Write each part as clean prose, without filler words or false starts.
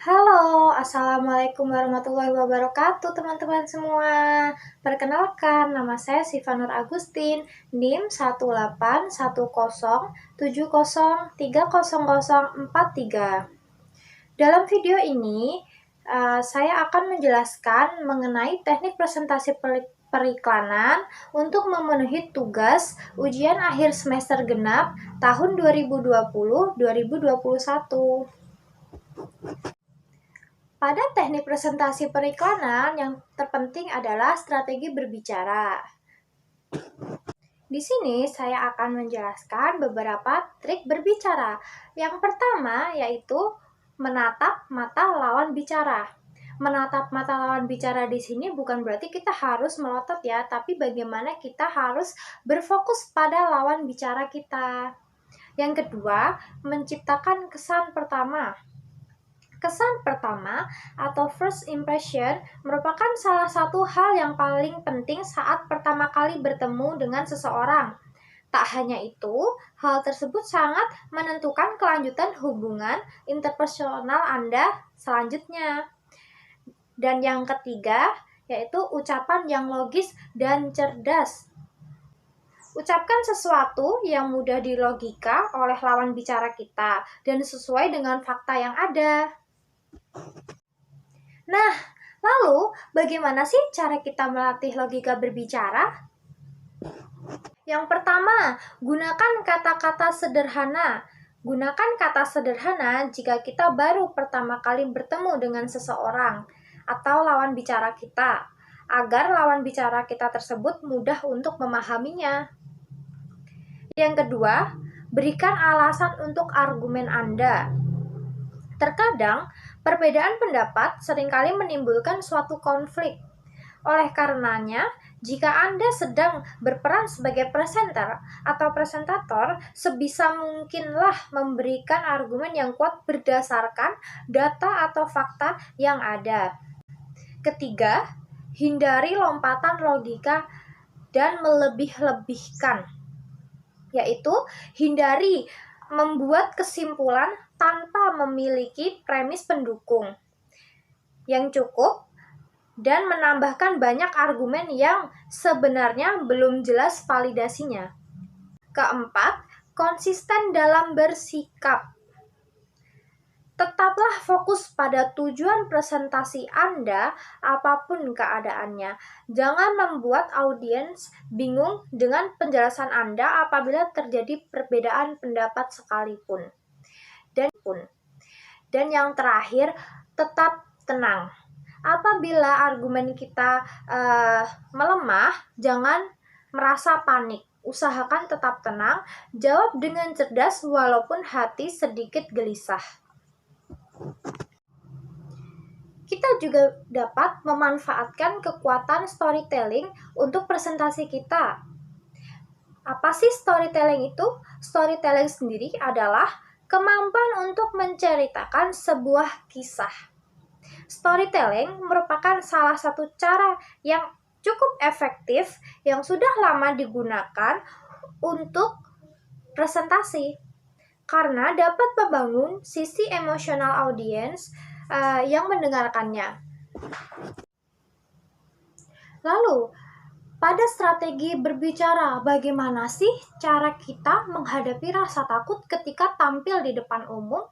Halo, Assalamualaikum warahmatullahi wabarakatuh teman-teman semua. Perkenalkan, nama saya Siva Nur Agustin, NIM 18107030343. Dalam video ini, saya akan menjelaskan mengenai teknik presentasi periklanan untuk memenuhi tugas ujian akhir semester genap tahun 2020-2021. Pada teknik presentasi periklanan, yang terpenting adalah strategi berbicara. Di sini saya akan menjelaskan beberapa trik berbicara. Yang pertama yaitu menatap mata lawan bicara. Menatap mata lawan bicara di sini bukan berarti kita harus melotot ya, tapi bagaimana kita harus berfokus pada lawan bicara kita. Yang kedua, menciptakan kesan pertama. Kesan pertama atau first impression merupakan salah satu hal yang paling penting saat pertama kali bertemu dengan seseorang. Tak hanya itu, hal tersebut sangat menentukan kelanjutan hubungan interpersonal Anda selanjutnya. Dan yang ketiga, yaitu ucapan yang logis dan cerdas. Ucapkan sesuatu yang mudah dilogika oleh lawan bicara kita dan sesuai dengan fakta yang ada. Nah, lalu bagaimana sih cara kita melatih logika berbicara? Yang pertama, gunakan kata-kata sederhana. Gunakan kata sederhana jika kita baru pertama kali bertemu dengan seseorang atau lawan bicara kita, agar lawan bicara kita tersebut mudah untuk memahaminya. Yang kedua, berikan alasan untuk argumen Anda. Terkadang, perbedaan pendapat seringkali menimbulkan suatu konflik. Oleh karenanya, jika Anda sedang berperan sebagai presenter atau presentator, sebisa mungkinlah memberikan argumen yang kuat berdasarkan data atau fakta yang ada. Ketiga, hindari lompatan logika dan melebih-lebihkan, yaitu hindari membuat kesimpulan tanpa memiliki premis pendukung yang cukup dan menambahkan banyak argumen yang sebenarnya belum jelas validasinya. Keempat, konsisten dalam bersikap. Tetaplah fokus pada tujuan presentasi Anda apapun keadaannya. Jangan membuat audiens bingung dengan penjelasan Anda apabila terjadi perbedaan pendapat sekalipun. Dan yang terakhir, tetap tenang. Apabila argumen kita melemah, jangan merasa panik. Usahakan tetap tenang, jawab dengan cerdas walaupun hati sedikit gelisah. Kita juga dapat memanfaatkan kekuatan storytelling untuk presentasi kita. Apa sih storytelling itu? Storytelling sendiri adalah kemampuan untuk menceritakan sebuah kisah. Storytelling merupakan salah satu cara yang cukup efektif yang sudah lama digunakan untuk presentasi karena dapat membangun sisi emosional audiens yang mendengarkannya. Lalu, pada strategi berbicara, bagaimana sih cara kita menghadapi rasa takut ketika tampil di depan umum?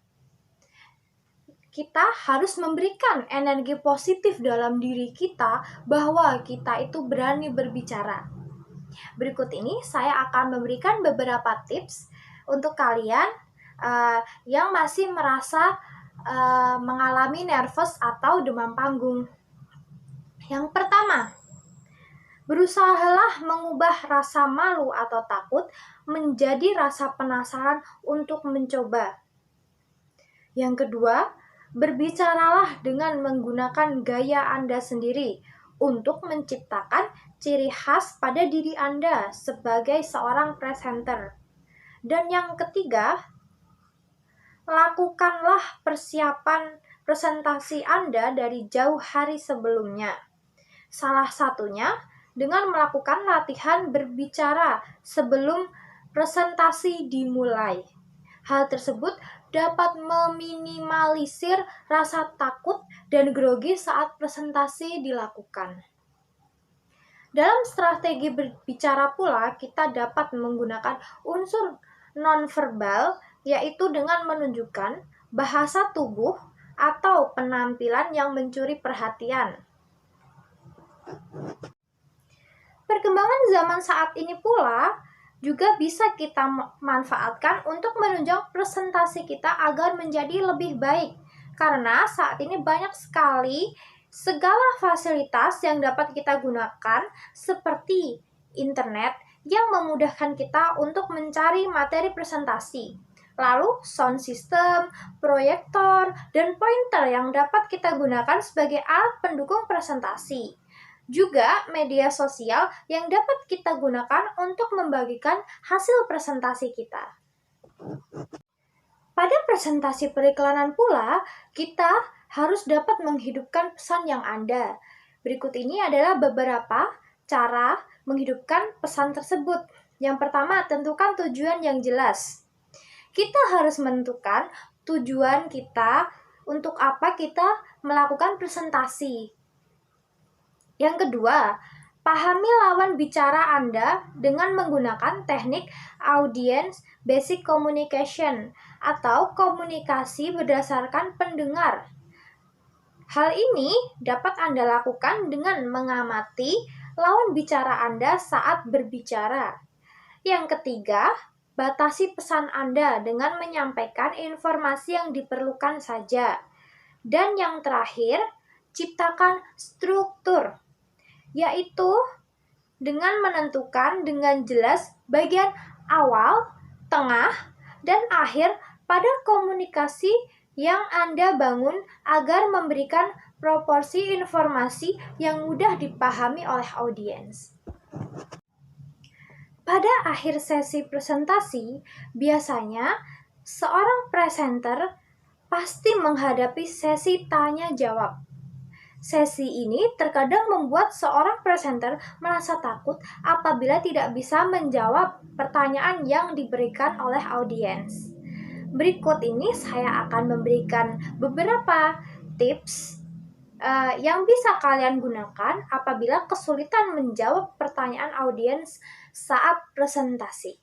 Kita harus memberikan energi positif dalam diri kita bahwa kita itu berani berbicara. Berikut ini saya akan memberikan beberapa tips untuk kalian yang masih merasa mengalami nervous atau demam panggung. Yang pertama, berusahalah mengubah rasa malu atau takut menjadi rasa penasaran untuk mencoba. Yang kedua, berbicaralah dengan menggunakan gaya Anda sendiri untuk menciptakan ciri khas pada diri Anda sebagai seorang presenter. Dan yang ketiga, lakukanlah persiapan presentasi Anda dari jauh hari sebelumnya. Salah satunya dengan melakukan latihan berbicara sebelum presentasi dimulai. Hal tersebut dapat meminimalisir rasa takut dan grogi saat presentasi dilakukan. Dalam strategi berbicara pula, kita dapat menggunakan unsur nonverbal, yaitu dengan menunjukkan bahasa tubuh atau penampilan yang mencuri perhatian. Perkembangan zaman saat ini pula juga bisa kita manfaatkan untuk menunjang presentasi kita agar menjadi lebih baik. Karena saat ini banyak sekali segala fasilitas yang dapat kita gunakan seperti internet yang memudahkan kita untuk mencari materi presentasi. Lalu sound system, proyektor, dan pointer yang dapat kita gunakan sebagai alat pendukung presentasi. Juga media sosial yang dapat kita gunakan untuk membagikan hasil presentasi kita. Pada presentasi periklanan pula, kita harus dapat menghidupkan pesan yang ada. Berikut ini adalah beberapa cara menghidupkan pesan tersebut. Yang pertama, tentukan tujuan yang jelas. Kita harus menentukan tujuan kita untuk apa kita melakukan presentasi. Yang kedua, pahami lawan bicara Anda dengan menggunakan teknik audience basic communication atau komunikasi berdasarkan pendengar. Hal ini dapat Anda lakukan dengan mengamati lawan bicara Anda saat berbicara. Yang ketiga, batasi pesan Anda dengan menyampaikan informasi yang diperlukan saja. Dan yang terakhir, ciptakan struktur, yaitu dengan menentukan dengan jelas bagian awal, tengah, dan akhir pada komunikasi yang Anda bangun agar memberikan proporsi informasi yang mudah dipahami oleh audiens. Pada akhir sesi presentasi, biasanya seorang presenter pasti menghadapi sesi tanya-jawab. Sesi ini terkadang membuat seorang presenter merasa takut apabila tidak bisa menjawab pertanyaan yang diberikan oleh audiens. Berikut ini saya akan memberikan beberapa tips yang bisa kalian gunakan apabila kesulitan menjawab pertanyaan audiens saat presentasi.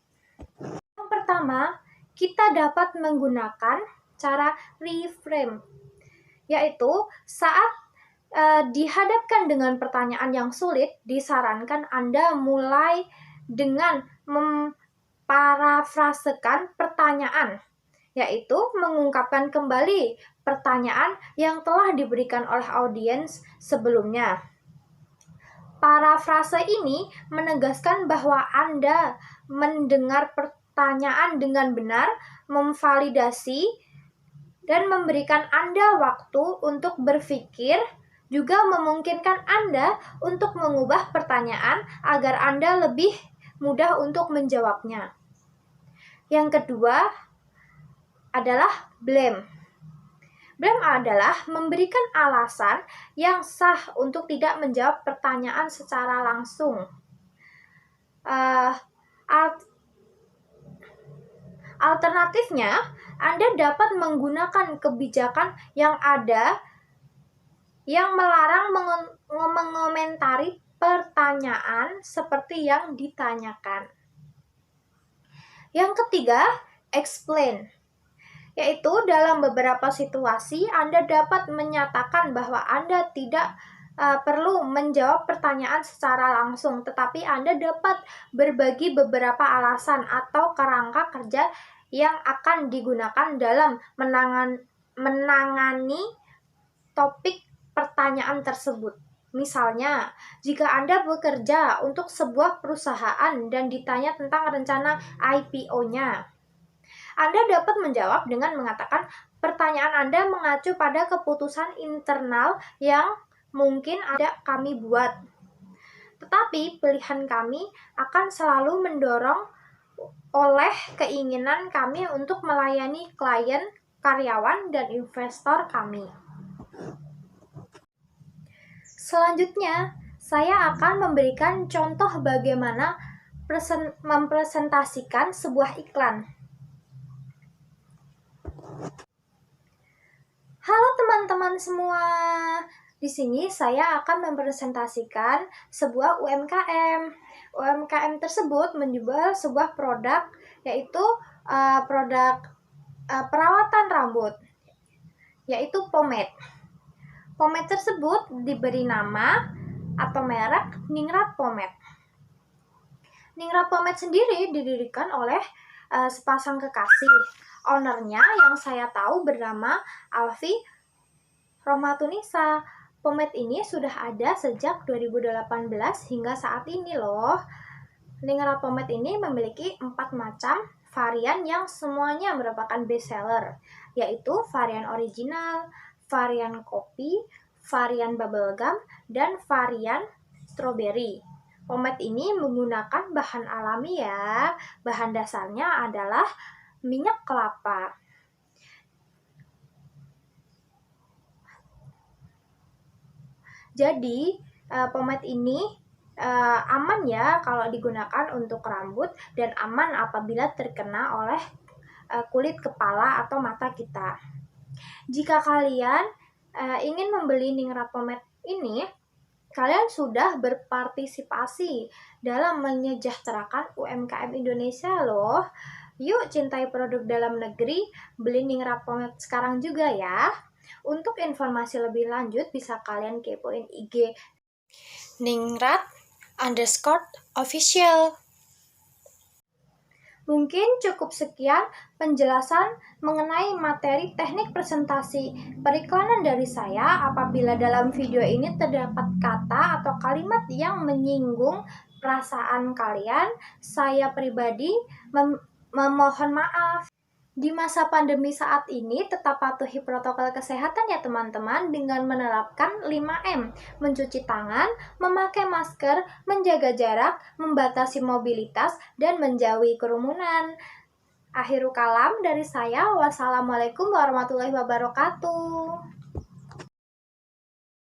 Yang pertama, kita dapat menggunakan cara reframe, yaitu saat dihadapkan dengan pertanyaan yang sulit, disarankan Anda mulai dengan memparafrasekan pertanyaan, yaitu mengungkapkan kembali pertanyaan yang telah diberikan oleh audiens sebelumnya. Parafrase ini menegaskan bahwa Anda mendengar pertanyaan dengan benar, memvalidasi, dan memberikan Anda waktu untuk berpikir, juga memungkinkan Anda untuk mengubah pertanyaan agar Anda lebih mudah untuk menjawabnya. Yang kedua adalah blame. Blame adalah memberikan alasan yang sah untuk tidak menjawab pertanyaan secara langsung. Alternatifnya, Anda dapat menggunakan kebijakan yang ada yang melarang mengomentari pertanyaan seperti yang ditanyakan. Yang ketiga, explain, yaitu dalam beberapa situasi Anda dapat menyatakan bahwa Anda tidak perlu menjawab pertanyaan secara langsung, tetapi Anda dapat berbagi beberapa alasan atau kerangka kerja yang akan digunakan dalam menangani topik pertanyaan tersebut. Misalnya, jika Anda bekerja untuk sebuah perusahaan dan ditanya tentang rencana IPO-nya, Anda dapat menjawab dengan mengatakan pertanyaan Anda mengacu pada keputusan internal yang mungkin kami buat. Tetapi pilihan kami akan selalu mendorong oleh keinginan kami untuk melayani klien, karyawan, dan investor kami. Selanjutnya, saya akan memberikan contoh bagaimana mempresentasikan sebuah iklan. teman-teman semua. Di sini saya akan mempresentasikan sebuah UMKM. UMKM tersebut menjual sebuah produk, yaitu produk perawatan rambut, yaitu pomade. Pomade tersebut diberi nama atau merek Ningrat Pomade. Ningrat Pomade sendiri didirikan oleh sepasang kekasih. Ownernya yang saya tahu bernama Alfi Rohmatunisa. Pomade ini sudah ada sejak 2018 hingga saat ini loh. Ningrat Pomade ini memiliki 4 macam varian yang semuanya merupakan best seller, yaitu varian original, varian kopi, varian bubblegum, dan varian strawberry. Pomade ini menggunakan bahan alami ya. Bahan dasarnya adalah minyak kelapa. Jadi, pomade ini aman ya kalau digunakan untuk rambut dan aman apabila terkena oleh kulit kepala atau mata kita. Jika kalian ingin membeli Ningrat Pomade ini, kalian sudah berpartisipasi dalam menyejahterakan UMKM Indonesia loh. Yuk cintai produk dalam negeri, beli Ningrat Pomade sekarang juga ya. Untuk informasi lebih lanjut bisa kalian kepoin IG Ningrat_official. Mungkin cukup sekian penjelasan mengenai materi teknik presentasi periklanan dari saya. Apabila dalam video ini terdapat kata atau kalimat yang menyinggung perasaan kalian, saya pribadi memohon maaf. Di masa pandemi saat ini, tetap patuhi protokol kesehatan ya teman-teman dengan menerapkan 5M, mencuci tangan, memakai masker, menjaga jarak, membatasi mobilitas, dan menjauhi kerumunan. Akhirul kalam dari saya, wassalamualaikum warahmatullahi wabarakatuh.